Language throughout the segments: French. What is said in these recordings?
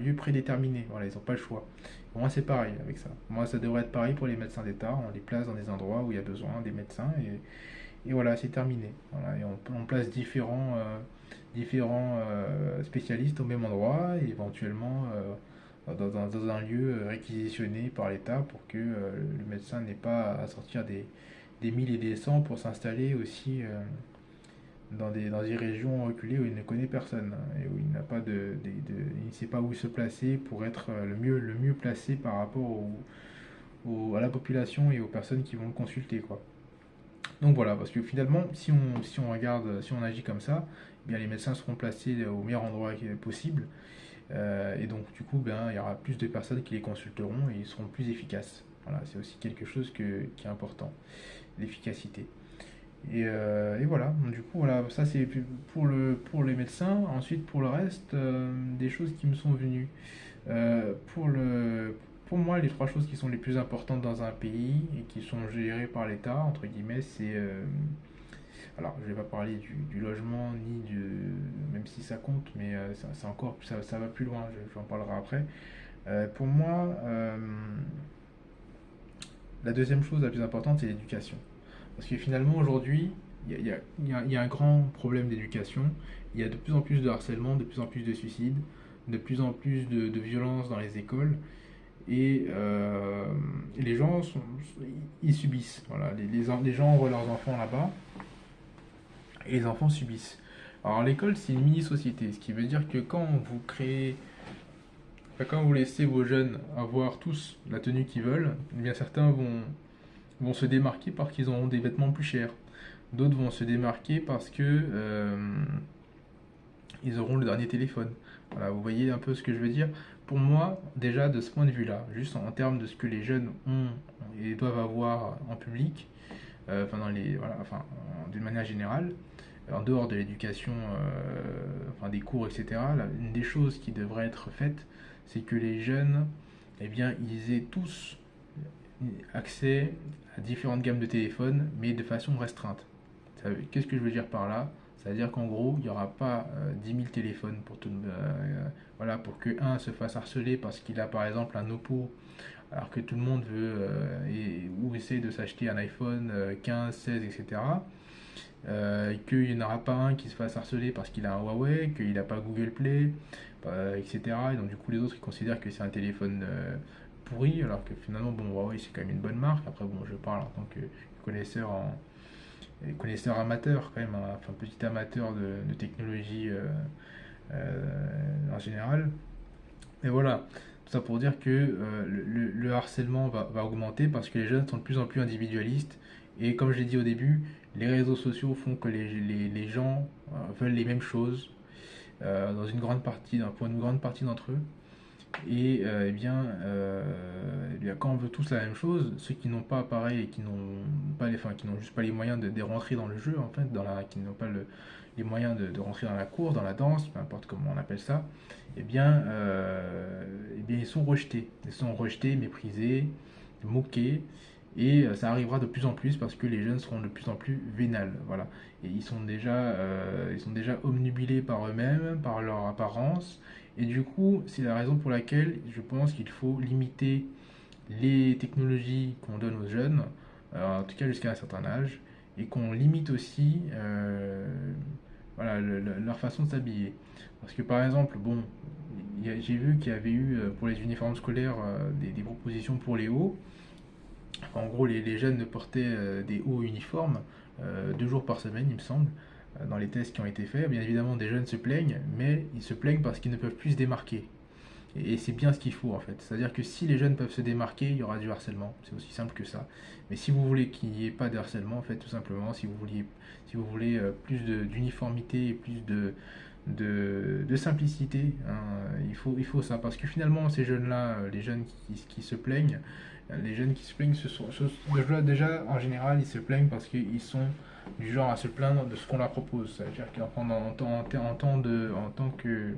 lieu prédéterminé. Voilà, ils n'ont pas le choix. Pour moi, c'est pareil avec ça. Pour moi, ça devrait être pareil pour les médecins d'État. On les place dans des endroits où il y a besoin des médecins et voilà, c'est terminé. Voilà, et on place différents spécialistes au même endroit et éventuellement dans un lieu réquisitionné par l'État pour que le médecin n'ait pas à sortir des 1000 et des cents pour s'installer aussi dans des régions reculées où il ne connaît personne et où il n'a pas il ne sait pas où se placer pour être le mieux placé par rapport à la population et aux personnes qui vont le consulter, quoi. Donc voilà, parce que finalement, si on regarde, si on agit comme ça, eh bien les médecins seront placés au meilleur endroit possible, et donc du coup, ben, il y aura plus de personnes qui les consulteront et ils seront plus efficaces. Voilà, c'est aussi quelque chose qui est important, l'efficacité. Et voilà, donc, du coup, voilà, ça c'est pour les médecins. Ensuite, pour le reste, des choses qui me sont venues. Pour pour moi, les trois choses qui sont les plus importantes dans un pays et qui sont gérées par l'État, entre guillemets, c'est... alors, je vais pas parler du logement, ni du... même si ça compte, mais c'est encore, ça va plus loin, j'en parlerai après. Pour moi, la deuxième chose la plus importante, c'est l'éducation. Parce que finalement, aujourd'hui, il y a un grand problème d'éducation. Il y a de plus en plus de harcèlement, de plus en plus de suicides, de plus en plus de violence dans les écoles. Et les gens ils subissent. Voilà. Les gens envoient leurs enfants là-bas et les enfants subissent. Alors l'école, c'est une mini-société, ce qui veut dire que quand vous laissez vos jeunes avoir tous la tenue qu'ils veulent, eh bien certains vont se démarquer parce qu'ils auront des vêtements plus chers. D'autres vont se démarquer parce que ils auront le dernier téléphone. Voilà, vous voyez un peu ce que je veux dire. Pour moi, déjà de ce point de vue-là, juste en termes de ce que les jeunes ont et doivent avoir en public, enfin voilà, enfin d'une manière générale, en dehors de l'éducation, enfin des cours, etc. Une des choses qui devrait être faite, c'est que les jeunes, eh bien, ils aient tous accès à différentes gammes de téléphones, mais de façon restreinte. Qu'est-ce que je veux dire par là? C'est-à-dire qu'en gros, il n'y aura pas 10 000 téléphones pour tout, voilà, pour que un se fasse harceler parce qu'il a par exemple un Oppo, alors que tout le monde veut ou essaie de s'acheter un iPhone 15, 16, etc. Qu'il n'y en aura pas un qui se fasse harceler parce qu'il a un Huawei, qu'il n'a pas Google Play, etc. Et donc du coup les autres ils considèrent que c'est un téléphone pourri, alors que finalement bon Huawei c'est quand même une bonne marque. Après bon je parle en tant que connaisseur connaisseur amateur quand même, hein, enfin petit amateur de technologie en général. Et voilà, tout ça pour dire que le harcèlement va augmenter parce que les jeunes sont de plus en plus individualistes. Et comme je l'ai dit au début, les réseaux sociaux font que les gens veulent les mêmes choses pour une grande partie d'entre eux. Et eh bien, quand on veut tous la même chose, ceux qui n'ont pas pareil et qui n'ont pas enfin, qui n'ont juste pas les moyens de rentrer dans le jeu, en fait, qui n'ont pas les moyens de rentrer dans la course, dans la danse, peu importe comment on appelle ça, eh bien, ils sont rejetés. Ils sont rejetés, méprisés, moqués. Et ça arrivera de plus en plus parce que les jeunes seront de plus en plus vénales. Voilà. Et ils sont déjà omnubilés par eux-mêmes, par leur apparence. Et du coup, c'est la raison pour laquelle je pense qu'il faut limiter les technologies qu'on donne aux jeunes, en tout cas jusqu'à un certain âge, et qu'on limite aussi voilà, leur façon de s'habiller. Parce que par exemple, bon, j'ai vu qu'il y avait eu pour les uniformes scolaires des propositions pour les hauts. Enfin, en gros, les jeunes portaient des hauts uniformes 2 jours par semaine, il me semble, dans les tests qui ont été faits. Bien évidemment, des jeunes se plaignent, mais ils se plaignent parce qu'ils ne peuvent plus se démarquer. Et c'est bien ce qu'il faut en fait. C'est-à-dire que si les jeunes peuvent se démarquer, il y aura du harcèlement. C'est aussi simple que ça. Mais si vous voulez qu'il n'y ait pas de harcèlement, en fait, tout simplement, si vous voulez plus d'uniformité et plus de simplicité, hein, il faut ça. Parce que finalement, ces jeunes-là, les jeunes qui se plaignent, les jeunes qui se plaignent, déjà, en général, ils se plaignent parce qu'ils sont du genre à se plaindre de ce qu'on leur propose. C'est-à-dire en tant que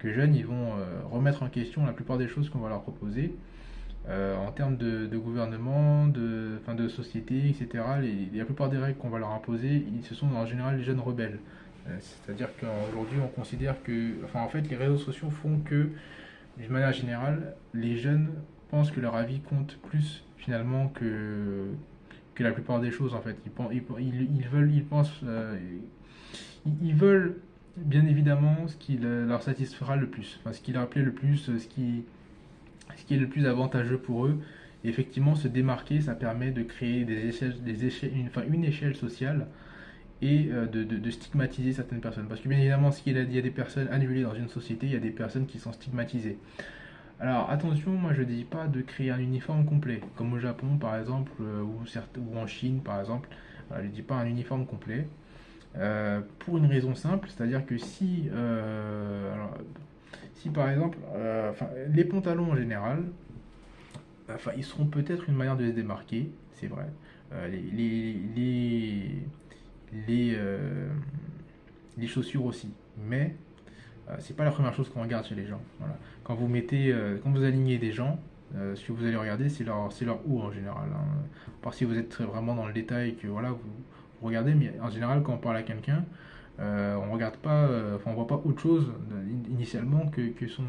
jeunes, ils vont remettre en question la plupart des choses qu'on va leur proposer en termes de gouvernement, enfin, de société, etc. La plupart des règles qu'on va leur imposer, ce sont en général les jeunes rebelles. C'est-à-dire qu'aujourd'hui, on considère que, enfin, en fait, les réseaux sociaux font que d'une manière générale, les jeunes pensent que leur avis compte plus finalement que la plupart des choses en fait. Ils veulent, ils pensent, ils veulent bien évidemment ce qui leur satisfera le plus, enfin, ce qui leur plaît le plus, ce qui est le plus avantageux pour eux. Et effectivement, se démarquer, ça permet de créer enfin, une échelle sociale et de stigmatiser certaines personnes. Parce que bien évidemment, il y a des personnes annulées dans une société, il y a des personnes qui sont stigmatisées. Alors attention, moi je ne dis pas de créer un uniforme complet, comme au Japon par exemple, ou en Chine par exemple. Voilà, je ne dis pas un uniforme complet. Pour une raison simple, c'est-à-dire que si par exemple, enfin, les pantalons en général, enfin, ils seront peut-être une manière de se démarquer, c'est vrai. Les, les chaussures aussi. Mais c'est pas la première chose qu'on regarde chez les gens. Voilà. Quand vous alignez des gens, ce que vous allez regarder, c'est leur haut en général, hein. À part si vous êtes vraiment dans le détail que voilà, vous regardez, mais en général, quand on parle à quelqu'un, on regarde pas, enfin, on voit pas autre chose initialement que son,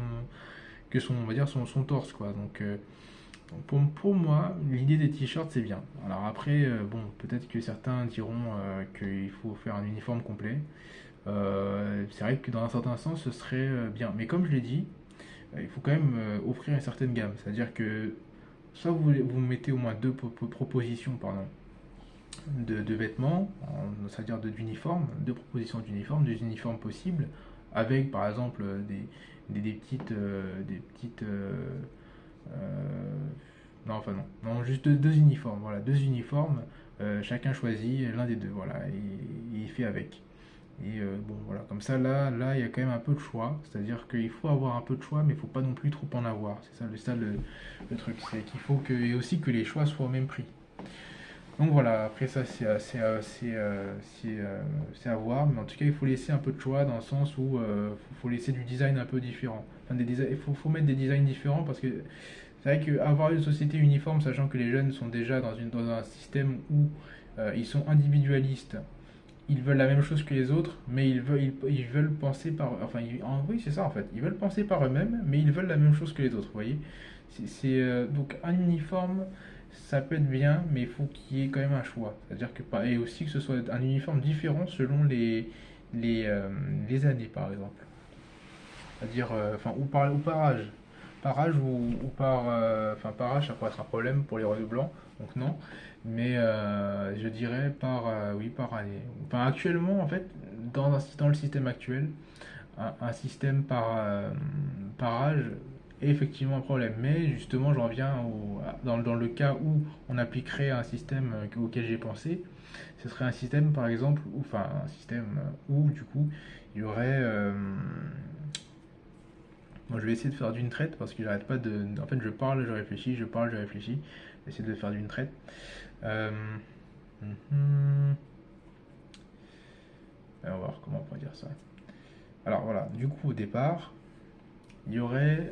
on va dire son torse, quoi. Donc pour moi, l'idée des t-shirts, c'est bien. Alors après, bon, peut-être que certains diront qu'il faut faire un uniforme complet. C'est vrai que dans un certain sens, ce serait bien. Mais comme je l'ai dit, il faut quand même offrir une certaine gamme. C'est-à-dire que soit vous mettez au moins deux propositions pardon, de vêtements, c'est-à-dire d'uniformes, deux propositions d'uniformes, des uniformes possibles, avec par exemple des petites non, enfin non. Non, juste deux uniformes. Voilà, deux uniformes. Chacun choisit l'un des deux. Voilà, et il fait avec. Et bon, voilà, comme ça, là, il y a quand même un peu de choix. C'est-à-dire qu'il faut avoir un peu de choix, mais il faut pas non plus trop en avoir. C'est le truc. C'est qu'il faut que, et aussi que les choix soient au même prix. Donc voilà, après ça, c'est à voir. Mais en tout cas, il faut laisser un peu de choix dans le sens où faut laisser du design un peu différent. Enfin, faut mettre des designs différents parce que c'est vrai qu'avoir une société uniforme, sachant que les jeunes sont déjà dans un système où ils sont individualistes, ils veulent la même chose que les autres, mais ils veulent penser par... Enfin, oui, c'est ça en fait. Ils veulent penser par eux-mêmes, mais ils veulent la même chose que les autres, vous voyez. Donc un uniforme, ça peut être bien, mais il faut qu'il y ât quand même un choix. C'est-à-dire que... Et aussi que ce soit un uniforme différent selon les années, par exemple. C'est-à-dire, enfin, ou par âge. Par âge ou par. Enfin, par âge, ça pourrait être un problème pour les redoublants, donc non. Mais je dirais oui, par année. Enfin, actuellement, en fait, dans le système actuel, un système par âge est effectivement un problème. Mais justement, j'en viens dans le cas où on appliquerait un système auquel j'ai pensé, ce serait un système, par exemple, enfin, un système où, du coup, il y aurait. Bon, je vais essayer de faire d'une traite parce que j'arrête pas de. En fait, je parle, je réfléchis, je parle, je réfléchis. Je vais essayer de le faire d'une traite. Euh, mhm. On va voir comment on pourrait dire ça. Alors voilà, du coup, au départ, il y aurait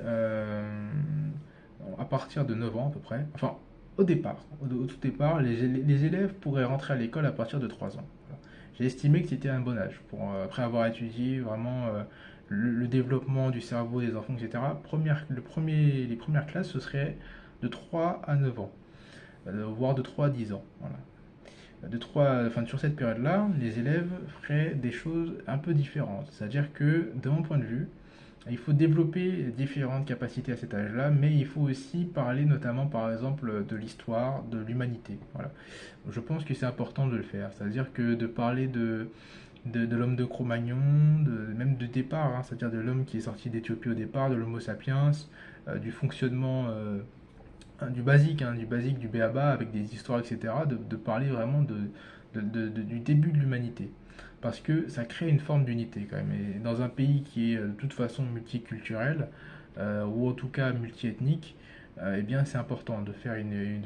à partir de 9 ans à peu près. Enfin, au départ, au tout départ, les élèves pourraient rentrer à l'école à partir de 3 ans. Voilà. J'ai estimé que c'était un bon âge après avoir étudié vraiment le développement du cerveau des enfants, etc. Les premières classes, ce serait de 3 à 9 ans, voire de 3 à 10 ans. Voilà. Enfin, sur cette période-là, les élèves feraient des choses un peu différentes. C'est-à-dire que, de mon point de vue, il faut développer différentes capacités à cet âge-là, mais il faut aussi parler notamment, par exemple, de l'histoire, de l'humanité. Voilà. Je pense que c'est important de le faire. C'est-à-dire que de parler de l'homme de Cro-Magnon, même de départ, hein, c'est-à-dire de l'homme qui est sorti d'Éthiopie au départ, de l'Homo sapiens, du fonctionnement du basique, hein, du basique, du b.a.-ba, avec des histoires, etc., de parler vraiment du début de l'humanité. Parce que ça crée une forme d'unité quand même. Et dans un pays qui est de toute façon multiculturel, ou en tout cas multiethnique, eh bien c'est important de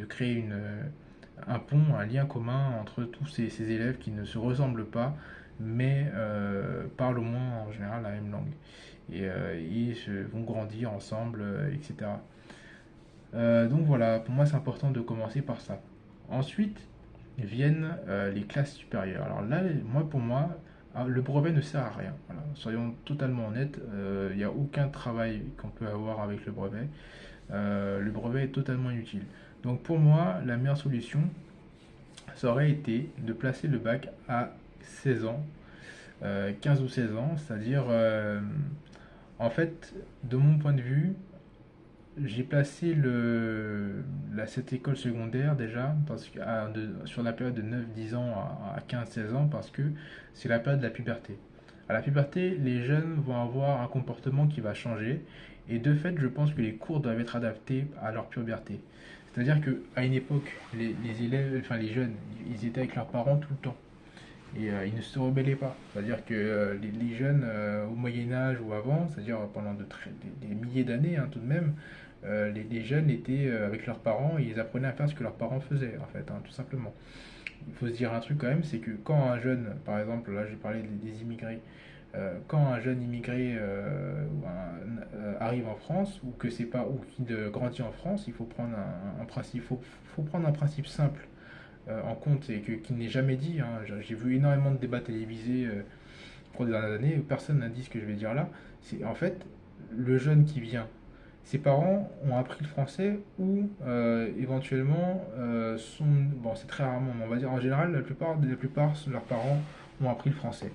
créer un pont, un lien commun entre tous ces élèves qui ne se ressemblent pas, mais parlent au moins en général la même langue. Ils vont grandir ensemble, etc. Donc voilà, pour moi c'est important de commencer par ça. Ensuite viennent les classes supérieures. Alors là, pour moi, le brevet ne sert à rien. Voilà. Soyons totalement honnêtes, il n'y a aucun travail qu'on peut avoir avec le brevet. Le brevet est totalement inutile. Donc pour moi, la meilleure solution, ça aurait été de placer le bac à 16 ans, 15 ou 16 ans, c'est-à-dire, en fait, de mon point de vue, j'ai placé cette école secondaire déjà sur la période de 9-10 ans à 15-16 ans parce que c'est la période de la puberté. À la puberté, les jeunes vont avoir un comportement qui va changer et de fait, je pense que les cours doivent être adaptés à leur puberté. C'est-à-dire qu'à une époque, les élèves, enfin les jeunes, ils étaient avec leurs parents tout le temps et ils ne se rebellaient pas. C'est-à-dire que les jeunes au Moyen Âge ou avant, c'est-à-dire pendant des milliers d'années tout de même, les jeunes étaient avec leurs parents et ils apprenaient à faire ce que leurs parents faisaient en fait, tout simplement. Il faut se dire un truc quand même, c'est que quand un jeune, par exemple, là j'ai parlé des immigrés, quand un jeune immigré arrive en France ou que c'est pas ou qu'il grandit en France, il faut prendre un principe, faut prendre un principe simple en compte et qui n'est jamais dit. J'ai vu énormément de débats télévisés au cours des dernières années où personne n'a dit ce que je vais dire là. C'est en fait le jeune qui vient. Ses parents ont appris le français ou éventuellement sont. Bon, c'est très rarement, mais on va dire en général, la plupart leurs parents ont appris le français.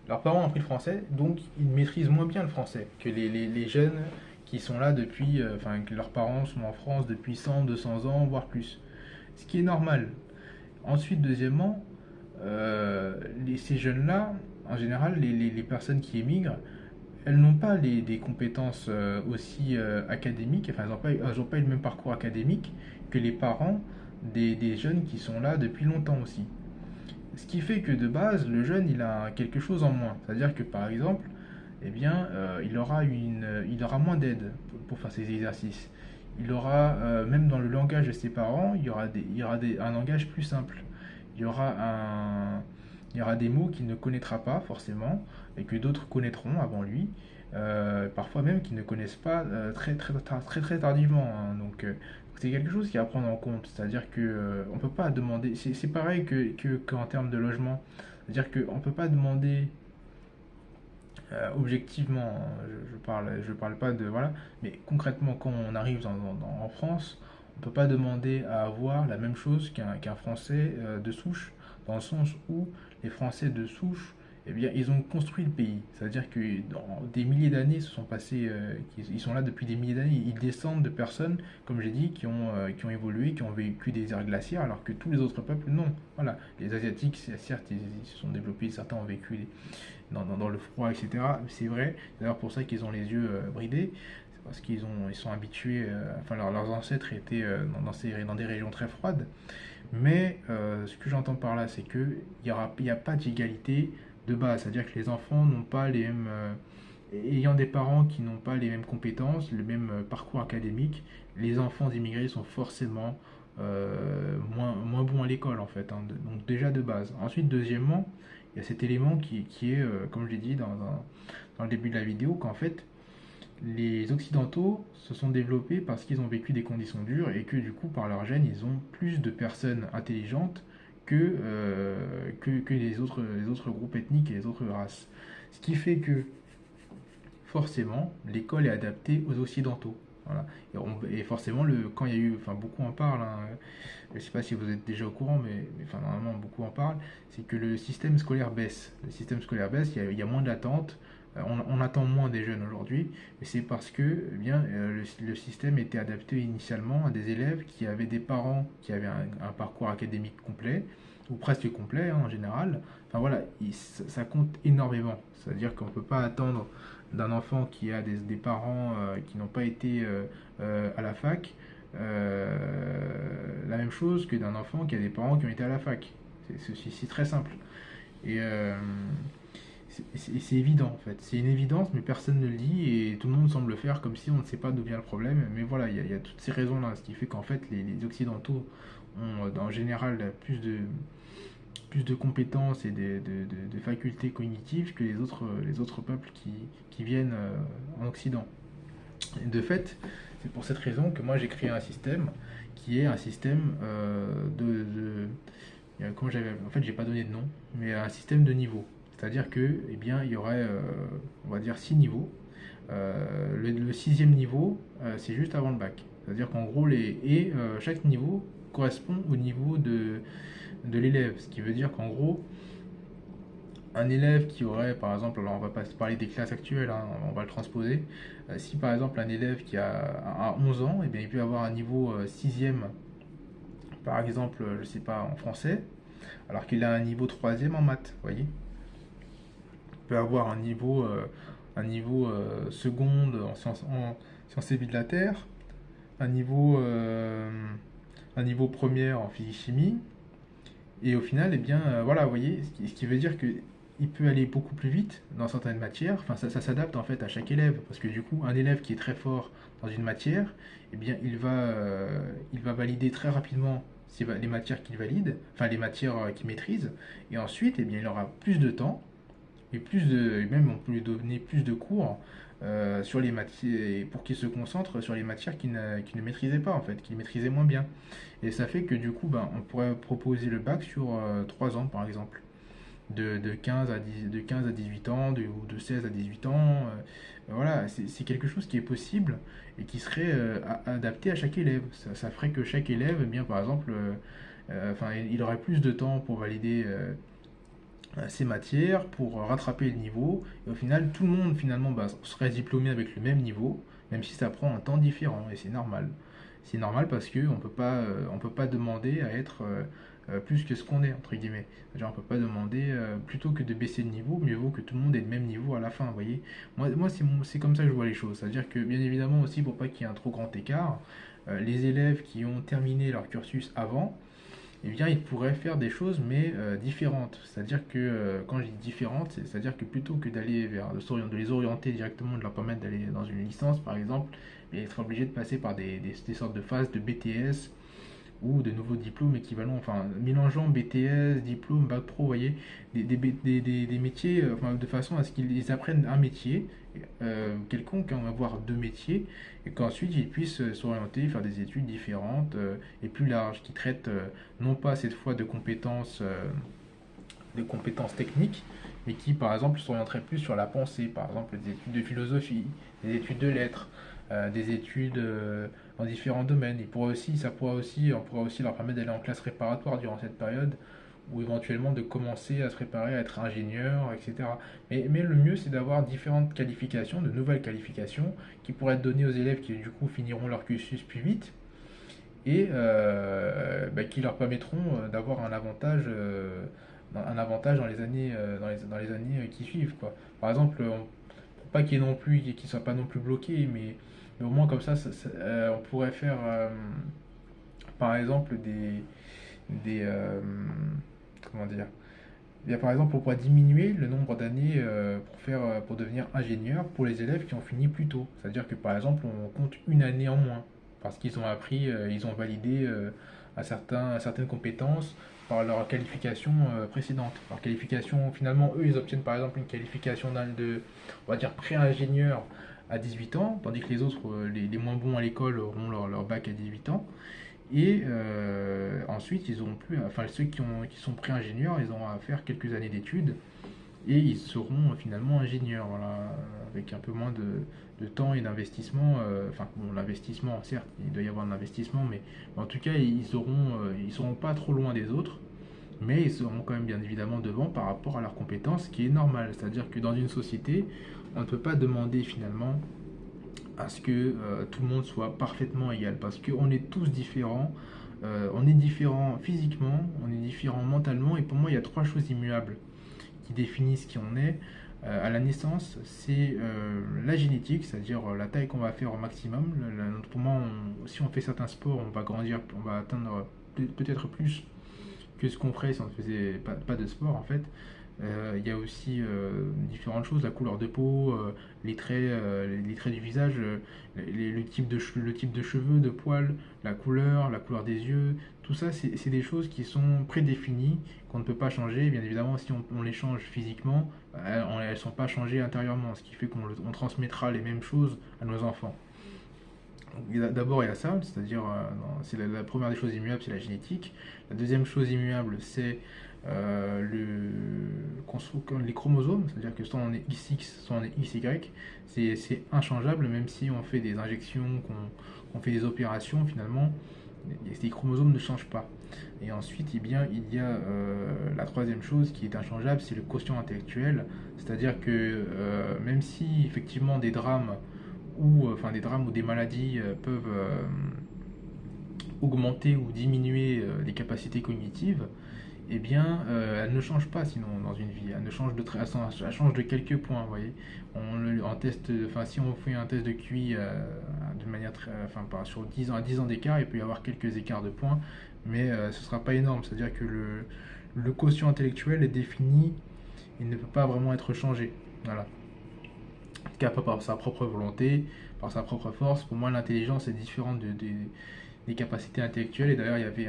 Leurs parents ont appris le français, donc ils maîtrisent moins bien le français que les jeunes qui sont là depuis. Enfin, que leurs parents sont en France depuis 100, 200 ans, voire plus. Ce qui est normal. Ensuite, deuxièmement, ces jeunes-là, en général, les personnes qui émigrent, elles n'ont pas des compétences aussi académiques, enfin elles n'ont pas eu le même parcours académique que les parents des jeunes qui sont là depuis longtemps aussi. Ce qui fait que de base, le jeune, il a quelque chose en moins. C'est-à-dire que par exemple, eh bien, il aura moins d'aide pour faire ses exercices. Il aura, même dans le langage de ses parents, il y aura un langage plus simple. Il y aura il y aura des mots qu'il ne connaîtra pas forcément et que d'autres connaîtront avant lui. Parfois même qu'ils ne connaissent pas très tardivement. Donc c'est quelque chose qui est à prendre en compte. C'est-à-dire que on peut pas demander. C'est pareil qu'en termes de logement. C'est-à-dire qu'on ne peut pas demander objectivement, je parle pas de voilà, mais concrètement quand on arrive en France, on peut pas demander à avoir la même chose qu'un Français de souche, dans le sens où les Français de souche, eh bien, ils ont construit le pays. C'est-à-dire que dans des milliers d'années se sont passés, ils sont là depuis des milliers d'années, ils descendent de personnes, comme j'ai dit, qui ont évolué, qui ont vécu des ères glaciaires, alors que tous les autres peuples, non. Voilà, les Asiatiques, certes, ils se sont développés, certains ont vécu dans le froid, etc. C'est vrai, c'est d'ailleurs pour ça qu'ils ont les yeux bridés, c'est parce ils sont habitués, enfin leurs ancêtres étaient dans des régions très froides. Mais ce que j'entends par là, c'est qu'il n'y a pas d'égalité de base, c'est-à-dire que les enfants n'ont pas les mêmes, ayant des parents qui n'ont pas les mêmes compétences, le même parcours académique, les enfants d'immigrés sont forcément moins bons à l'école en fait, donc déjà de base. Ensuite, deuxièmement, il y a cet élément qui est, comme je l'ai dit dans le début de la vidéo, qu'en fait, les Occidentaux se sont développés parce qu'ils ont vécu des conditions dures et que du coup, par leur gène, ils ont plus de personnes intelligentes que les autres groupes ethniques et les autres races. Ce qui fait que, forcément, l'école est adaptée aux Occidentaux. Voilà. Et forcément, quand il y a eu, enfin beaucoup en parlent, je ne sais pas si vous êtes déjà au courant, mais enfin, normalement beaucoup en parlent, c'est que le système scolaire baisse. Le système scolaire baisse, il y a moins d'attentes, on attend moins des jeunes aujourd'hui, mais c'est parce que eh bien, le système était adapté initialement à des élèves qui avaient des parents qui avaient un parcours académique complet, ou presque complet en général. Enfin voilà, ça compte énormément. C'est-à-dire qu'on ne peut pas attendre d'un enfant qui a des parents qui n'ont pas été à la fac la même chose que d'un enfant qui a des parents qui ont été à la fac. C'est très simple. Et c'est évident en fait. C'est une évidence, mais personne ne le dit et tout le monde semble le faire comme si on ne sait pas d'où vient le problème. Mais voilà, il y a toutes ces raisons-là, ce qui fait qu'en fait les Occidentaux ont en général plus de compétences et de facultés cognitives que les autres peuples qui viennent en Occident. Et de fait, c'est pour cette raison que moi j'ai créé un système qui est un système Comme j'avais, en fait, j'ai pas donné de nom, mais un système de niveaux. C'est-à-dire que, eh bien, il y aurait, on va dire, 6 niveaux. Le sixième niveau, c'est juste avant le bac. C'est-à-dire qu'en gros, chaque niveau correspond au niveau de l'élève. Ce qui veut dire qu'en gros, un élève qui aurait, par exemple, alors on va pas parler des classes actuelles, hein, on va le transposer. Si par exemple un élève qui a 11 ans, eh bien, il peut avoir un niveau sixième, par exemple, je sais pas, en français, alors qu'il a un niveau troisième en maths, vous voyez. Il peut avoir un niveau seconde en sciences et vie de la Terre, un niveau, euh, un niveau première en physique-chimie, et au final, eh bien, voilà, vous voyez, ce qui veut dire que il peut aller beaucoup plus vite dans certaines matières. Enfin, ça s'adapte en fait à chaque élève, parce que du coup, un élève qui est très fort dans une matière, eh bien, il va valider très rapidement les matières qu'il valide, enfin les matières qu'il maîtrise, et ensuite, eh bien, il aura plus de temps et même on peut lui donner plus de cours sur les matières pour qu'il se concentre sur les matières qu'il ne maîtrisait pas en fait, qu'il maîtrisait moins bien. Et ça fait que du coup, ben, on pourrait proposer le bac sur 3 ans par exemple, de 15 à 10, de 15 à 18 ans, ou de 16 à 18 ans. Voilà, c'est quelque chose qui est possible et qui serait adapté à chaque élève. Ça ferait que chaque élève, eh bien, par exemple, enfin, il aurait plus de temps pour valider ces matières pour rattraper le niveau. Et au final, tout le monde finalement bah, serait diplômé avec le même niveau, même si ça prend un temps différent. Et c'est normal. C'est normal parce que on peut pas demander à être plus que ce qu'on est, entre guillemets. C'est-à-dire, on peut pas demander, plutôt que de baisser le niveau, mieux vaut que tout le monde ait le même niveau à la fin, vous voyez. Moi c'est comme ça que je vois les choses. C'est-à-dire que, bien évidemment, aussi, pour pas qu'il y ait un trop grand écart, les élèves qui ont terminé leur cursus avant, eh bien, ils pourraient faire des choses, mais différentes. C'est-à-dire que, quand je dis différentes, c'est-à-dire que plutôt que d'aller de les orienter directement, de leur permettre d'aller dans une licence, par exemple, ils seraient obligés de passer par des sortes de phases de BTS ou de nouveaux diplômes équivalents, enfin, mélangeant BTS, diplôme, bac pro, vous voyez, des métiers, enfin, de façon à ce qu'ils apprennent un métier quelconque, hein, on va voir 2 métiers, et qu'ensuite ils puissent s'orienter, faire des études différentes et plus larges, qui traitent non pas cette fois de compétences techniques, mais qui par exemple s'orienteraient plus sur la pensée, par exemple des études de philosophie, des études de lettres, des études dans différents domaines. On pourrait aussi leur permettre d'aller en classe réparatoire durant cette période, ou éventuellement de commencer à se préparer à être ingénieur, etc. Mais le mieux, c'est d'avoir différentes qualifications, de nouvelles qualifications, qui pourraient être données aux élèves qui, du coup, finiront leur cursus plus vite, et bah, qui leur permettront d'avoir un avantage dans les années qui suivent, quoi. Par exemple, pour pas qu'ils ne soient pas non plus bloqués, mais au moins comme ça, on pourrait faire, par exemple, des comment dire, bien, par exemple, on pourrait diminuer le nombre d'années pour devenir ingénieur pour les élèves qui ont fini plus tôt. C'est-à-dire que par exemple, on compte une année en moins parce qu'ils ont appris, ils ont validé certaines compétences par leur qualification précédente. Leur qualification, finalement, eux, ils obtiennent par exemple une qualification on va dire, pré-ingénieur à 18 ans, tandis que les autres, les moins bons à l'école, auront leur bac à 18 ans. Et ensuite, ils auront plus, enfin ceux qui sont pré-ingénieurs, ils auront à faire quelques années d'études et ils seront finalement ingénieurs, voilà, avec un peu moins de temps et d'investissement. Enfin, bon, l'investissement, certes, il doit y avoir de l'investissement, mais en tout cas, ils seront pas trop loin des autres, mais ils seront quand même bien évidemment devant par rapport à leurs compétences, ce qui est normal. C'est-à-dire que dans une société, on ne peut pas demander finalement à ce que tout le monde soit parfaitement égal, parce qu'on est tous différents, on est différents physiquement, on est différents mentalement, et pour moi il y a 3 choses immuables qui définissent qui on est. À la naissance, c'est la génétique, c'est-à-dire la taille qu'on va faire au maximum. Pour moi, si on fait certains sports, on va grandir, on va atteindre peut-être plus que ce qu'on ferait si on ne faisait pas de sport en fait. Il y a aussi différentes choses, la couleur de peau, les traits du visage, le type de cheveux, de poils, la couleur des yeux, tout ça c'est des choses qui sont prédéfinies, qu'on ne peut pas changer. Bien évidemment, si on les change physiquement, elles ne sont pas changées intérieurement, ce qui fait qu'on transmettra les mêmes choses à nos enfants. D'abord, il y a ça, c'est-à-dire, c'est la première des choses immuables, c'est la génétique. La deuxième chose immuable, c'est les chromosomes, c'est-à-dire que soit on est XX, soit on est XY. C'est inchangeable, même si on fait des injections, qu'on fait des opérations, finalement, les chromosomes ne changent pas. Et ensuite, eh bien, il y a la troisième chose qui est inchangeable, c'est le quotient intellectuel, c'est-à-dire que même si effectivement des drames des drames ou des maladies peuvent augmenter ou diminuer les capacités cognitives, eh bien, elle ne change pas sinon dans une vie. Elle ne change de, elle change de quelques points, vous voyez. En test, si on fait un test de QI de manière sur 10 ans, à 10 ans d'écart, il peut y avoir quelques écarts de points, mais ce ne sera pas énorme. C'est-à-dire que le quotient intellectuel est défini, il ne peut pas vraiment être changé. Voilà. En tout cas, pas par sa propre volonté, par sa propre force. Pour moi, l'intelligence est différente des capacités intellectuelles. Et d'ailleurs, il y avait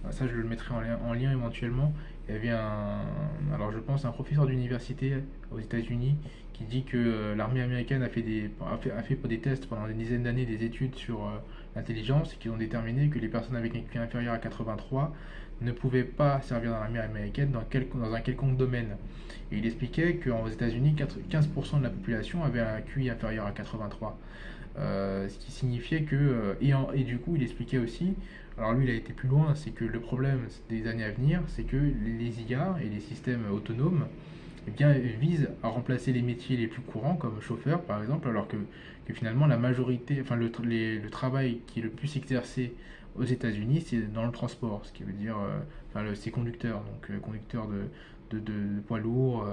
ça je le mettrai en lien éventuellement, il y avait alors je pense, un professeur d'université aux États-Unis qui dit que l'armée américaine a fait des tests pendant des dizaines d'années, des études sur l'intelligence, et qu'ils ont déterminé que les personnes avec un QI inférieur à 83 ne pouvaient pas servir dans l'armée américaine dans un quelconque domaine. Et il expliquait qu'aux États-Unis, 15% de la population avait un QI inférieur à 83. Ce qui signifiait que, et du coup, il expliquait aussi, alors lui il a été plus loin, c'est que le problème des années à venir, c'est que les IA et les systèmes autonomes eh bien, visent à remplacer les métiers les plus courants, comme chauffeur par exemple, alors que finalement la majorité, le travail qui est le plus exercé aux États-Unis, c'est dans le transport, ce qui veut dire, c'est conducteur, donc conducteur de poids lourds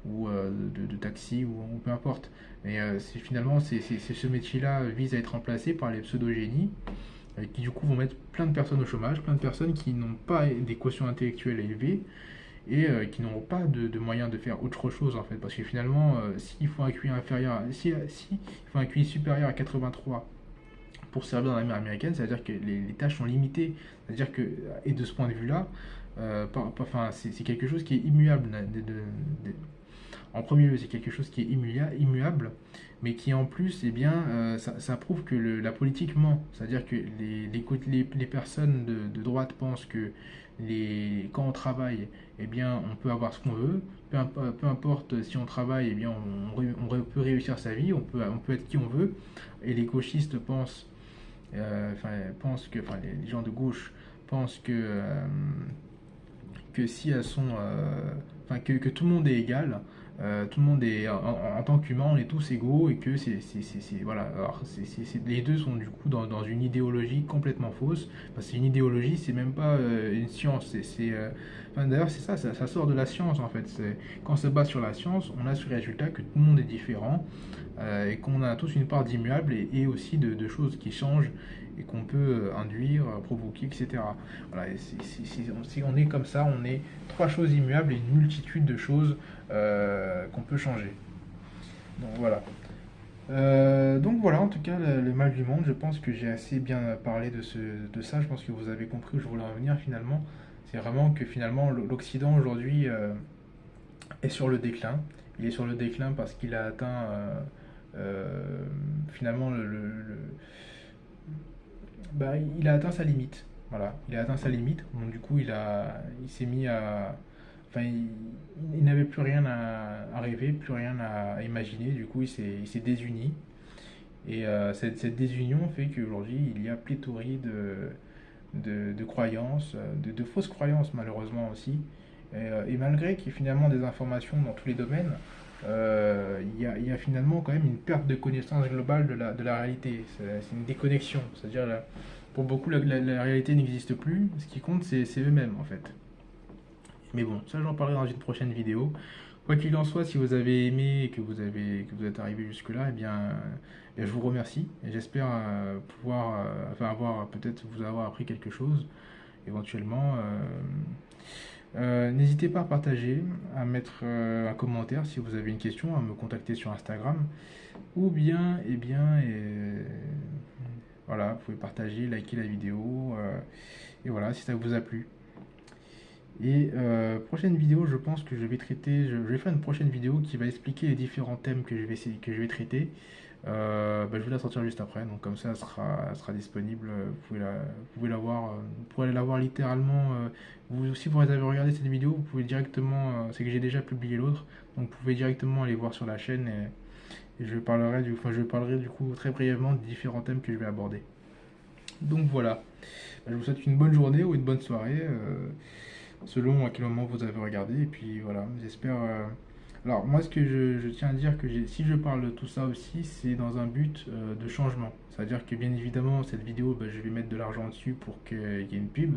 de taxi ou peu importe. Mais finalement, ce métier-là vise à être remplacé par les pseudo-génies qui du coup vont mettre plein de personnes au chômage, plein de personnes qui n'ont pas des quotients intellectuels élevés et qui n'auront pas de moyens de faire autre chose en fait. Parce que finalement, s'il faut un QI inférieur, il faut un QI supérieur à 83 pour servir dans l'armée américaine, c'est-à-dire que les tâches sont limitées. C'est-à-dire que, et de ce point de vue-là, c'est quelque chose qui est immuable. En premier lieu, c'est quelque chose qui est immuable, mais qui en plus, eh bien, ça prouve que la politique ment. C'est-à-dire que les personnes de droite pensent que quand on travaille, eh bien, on peut avoir ce qu'on veut. Peu importe si on travaille, eh bien, on peut réussir sa vie, on peut être qui on veut. Et les gauchistes pensent que, les gens de gauche pensent que si elles sont, que tout le monde est égal, tout le monde est en tant qu'humain, on est tous égaux et que voilà. Alors les deux sont du coup dans une idéologie complètement fausse. Parce que c'est une idéologie, c'est même pas une science. D'ailleurs, c'est ça, ça sort de la science en fait. Quand on se base sur la science, on a ce résultat que tout le monde est différent et qu'on a tous une part d'immuable et aussi de choses qui changent et qu'on peut induire, provoquer, etc. Voilà, et si on est comme ça, on est trois choses immuables et une multitude de choses qu'on peut changer. Donc voilà. Donc voilà, en tout cas, le mal du monde, je pense que j'ai assez bien parlé de ça. Je pense que vous avez compris où je voulais en venir finalement. C'est vraiment que finalement l'Occident aujourd'hui est sur le déclin. Il est sur le déclin parce qu'il a atteint finalement il a atteint sa limite. Voilà, il a atteint sa limite. Donc du coup, il s'est mis à, il n'avait plus rien à rêver, plus rien à imaginer. Du coup, il s'est désuni. Et cette désunion fait qu'aujourd'hui, il y a pléthorie de croyances, de fausses croyances malheureusement aussi. Et malgré qu'il y ait finalement des informations dans tous les domaines, il y a finalement quand même une perte de connaissance globale de la réalité. C'est une déconnexion. C'est-à-dire, pour beaucoup, la réalité n'existe plus. Ce qui compte, c'est eux-mêmes en fait. Mais bon, ça j'en parlerai dans une prochaine vidéo. Quoi qu'il en soit, si vous avez aimé et que vous êtes arrivé jusque-là, je vous remercie et j'espère pouvoir peut-être vous avoir appris quelque chose éventuellement. N'hésitez pas à partager, à mettre un commentaire si vous avez une question, à me contacter sur Instagram ou bien, voilà, vous pouvez partager, liker la vidéo et voilà si ça vous a plu. Et prochaine vidéo, je pense que je vais faire une prochaine vidéo qui va expliquer les différents thèmes que je vais traiter. Bah, je vais la sortir juste après, donc comme ça elle sera disponible. Vous pouvez la voir, vous pourrez aller la voir littéralement. Vous aussi, vous avez regardé cette vidéo, vous pouvez directement. C'est que j'ai déjà publié l'autre, donc vous pouvez directement aller voir sur la chaîne et je parlerai du coup très brièvement des différents thèmes que je vais aborder. Donc voilà, bah, je vous souhaite une bonne journée ou une bonne soirée, selon à quel moment vous avez regardé. Et puis voilà, j'espère. Alors moi, ce que je tiens à dire, si je parle de tout ça aussi, c'est dans un but de changement. C'est-à-dire que bien évidemment, cette vidéo, bah, je vais mettre de l'argent dessus pour qu'il y ait une pub.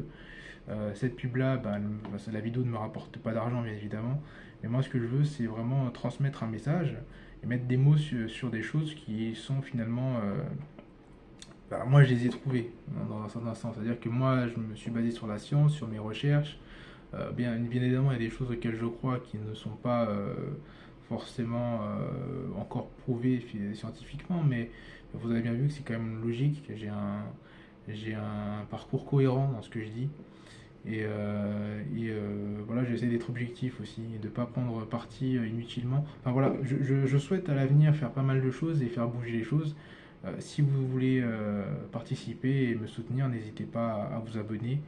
Cette pub-là, bah, la vidéo ne me rapporte pas d'argent, bien évidemment. Mais moi, ce que je veux, c'est vraiment transmettre un message et mettre des mots sur des choses qui sont finalement bah, moi, je les ai trouvés dans un certain sens. C'est-à-dire que moi, je me suis basé sur la science, sur mes recherches. Bien évidemment, il y a des choses auxquelles je crois qui ne sont pas forcément encore prouvées scientifiquement, mais vous avez bien vu que c'est quand même logique, que j'ai un parcours cohérent dans ce que je dis. Voilà, j'essaie d'être objectif aussi, et de ne pas prendre parti inutilement. Enfin voilà, je souhaite à l'avenir faire pas mal de choses et faire bouger les choses. Si vous voulez participer et me soutenir, n'hésitez pas à vous abonner.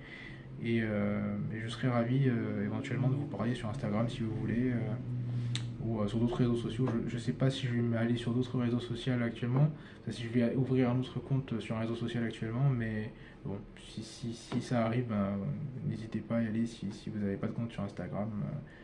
Et je serai ravi éventuellement de vous parler sur Instagram si vous voulez, ou sur d'autres réseaux sociaux. Je ne sais pas si je vais aller sur d'autres réseaux sociaux actuellement, enfin, si je vais ouvrir un autre compte sur un réseau social actuellement, mais bon, si ça arrive, ben, n'hésitez pas à y aller si vous n'avez pas de compte sur Instagram.